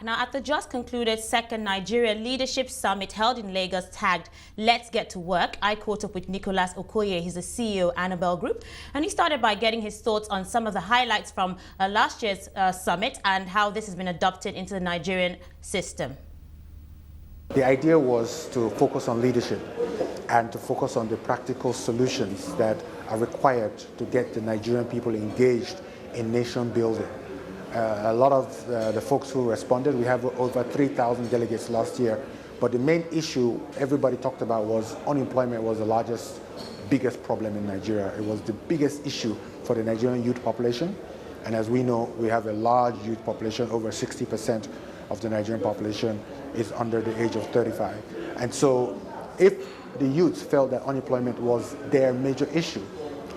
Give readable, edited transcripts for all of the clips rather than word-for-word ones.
Now, at the just concluded second Nigeria Leadership Summit held in Lagos tagged Let's Get to Work, I caught up with Nicholas Okoye. He's the CEO of Annabel Group, and he started by getting his thoughts on some of the highlights from last year's summit and how this has been adopted into the Nigerian system. The idea was to focus on leadership and to focus on the practical solutions that are required to get the Nigerian people engaged in nation building. A lot of the folks who responded, we have over 3,000 delegates last year, but the main issue everybody talked about was unemployment was the largest, biggest problem in Nigeria. It was the biggest issue for the Nigerian youth population, and as we know, we have a large youth population. Over 60% of the Nigerian population is under the age of 35. And so if the youth felt that unemployment was their major issue,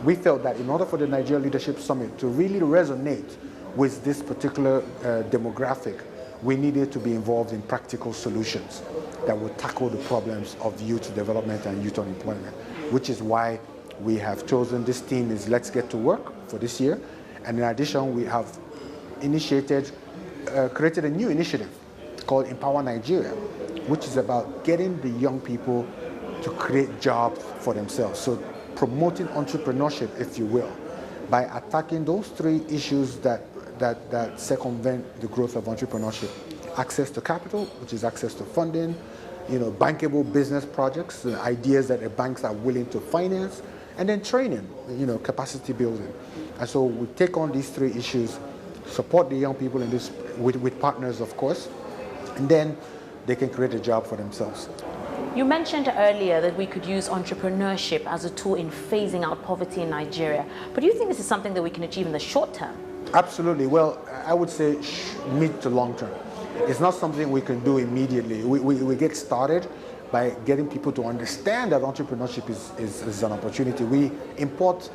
we felt that in order for the Nigeria Leadership Summit to really resonate with this particular demographic, we needed to be involved in practical solutions that would tackle the problems of youth development and youth unemployment, which is why we have chosen this theme is Let's Get to Work for this year. And in addition, we have created a new initiative called Empower Nigeria, which is about getting the young people to create jobs for themselves. So promoting entrepreneurship, if you will, by attacking those three issues that circumvent the growth of entrepreneurship. Access to capital, which is access to funding, bankable business projects, ideas that the banks are willing to finance, and then training, capacity building. And so we take on these three issues, support the young people in this with partners, of course, and then they can create a job for themselves. You mentioned earlier that we could use entrepreneurship as a tool in phasing out poverty in Nigeria. But do you think this is something that we can achieve in the short term? Absolutely. Well, I would say mid to long term. It's not something we can do immediately. We get started by getting people to understand that entrepreneurship is an opportunity. We import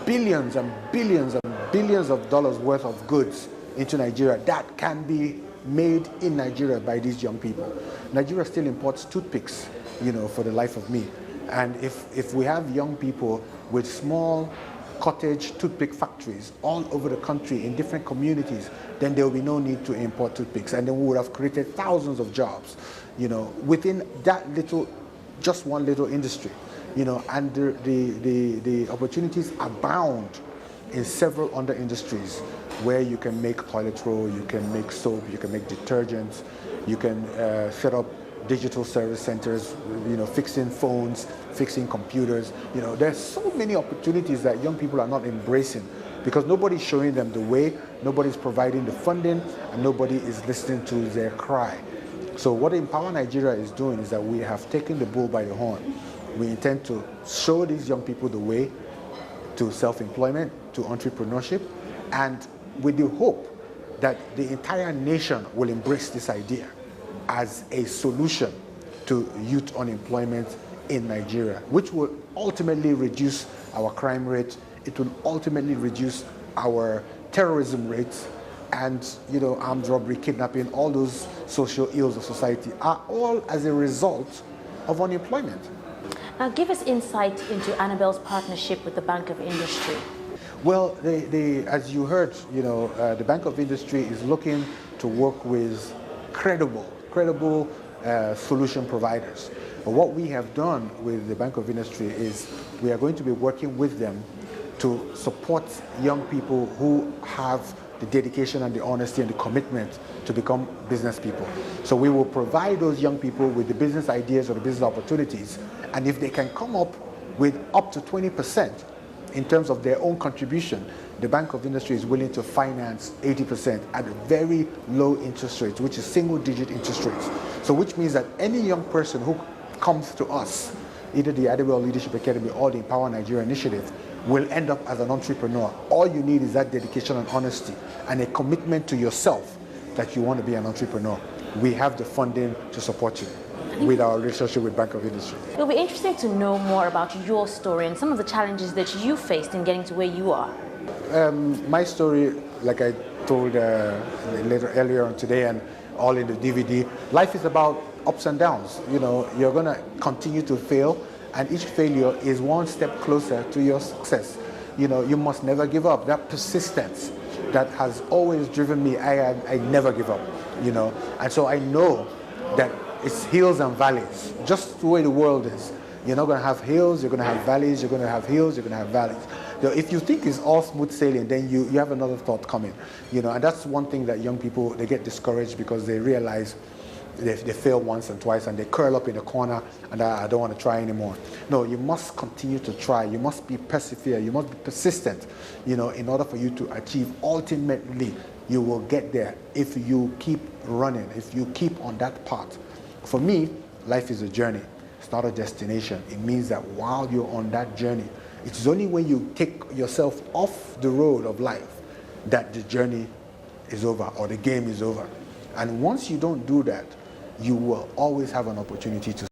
billions and billions and billions of dollars worth of goods into Nigeria that can be made in Nigeria by these young people. Nigeria still imports toothpicks, for the life of me. And if we have young people with small cottage toothpick factories all over the country in different communities, then there will be no need to import toothpicks. And then we would have created thousands of jobs, within that just one little industry, and the opportunities abound in several other industries where you can make toilet roll, you can make soap, you can make detergents, you can set up digital service centers, fixing phones, fixing computers. There's so many opportunities that young people are not embracing because nobody's showing them the way, nobody's providing the funding, and nobody is listening to their cry. So what Empower Nigeria is doing is that we have taken the bull by the horn. We intend to show these young people the way to self-employment, to entrepreneurship, and with the hope that the entire nation will embrace this idea as a solution to youth unemployment in Nigeria, which will ultimately reduce our crime rate, it will ultimately reduce our terrorism rates, and armed robbery, kidnapping, all those social ills of society are all as a result of unemployment. Now give us insight into Annabel's partnership with the Bank of Industry. Well, as you heard, the Bank of Industry is looking to work with credible solution providers. But what we have done with the Bank of Industry is we are going to be working with them to support young people who have the dedication and the honesty and the commitment to become business people. So we will provide those young people with the business ideas or the business opportunities, and if they can come up with up to 20% in terms of their own contribution, the Bank of Industry is willing to finance 80% at a very low interest rate, which is single-digit interest rates. So which means that any young person who comes to us, either the Annabel Leadership Academy or the Empower Nigeria Initiative, will end up as an entrepreneur. All you need is that dedication and honesty and a commitment to yourself that you want to be an entrepreneur. We have the funding to support you with our relationship with Bank of Industry. It'll be interesting to know more about your story and some of the challenges that you faced in getting to where you are. My story, like I told earlier on today and all in the DVD, life is about ups and downs. You're going to continue to fail, and each failure is one step closer to your success. You must never give up. That persistence that has always driven me. I never give up, you know. And so I know that it's hills and valleys, just the way the world is. You're not going to have hills, you're going to have valleys, you're going to have hills, you're going to have valleys. You know, if you think it's all smooth sailing, then you have another thought coming, you know. And that's one thing that young people, they get discouraged because they realize they fail once and twice and they curl up in a corner and I don't want to try anymore. No, you must continue to try. You must be persevere. You must be persistent, you know, in order for you to achieve. Ultimately, you will get there if you keep running, if you keep on that path. For me, life is a journey. It's not a destination. It means that while you're on that journey, it's only when you take yourself off the road of life that the journey is over or the game is over. And once you don't do that, you will always have an opportunity to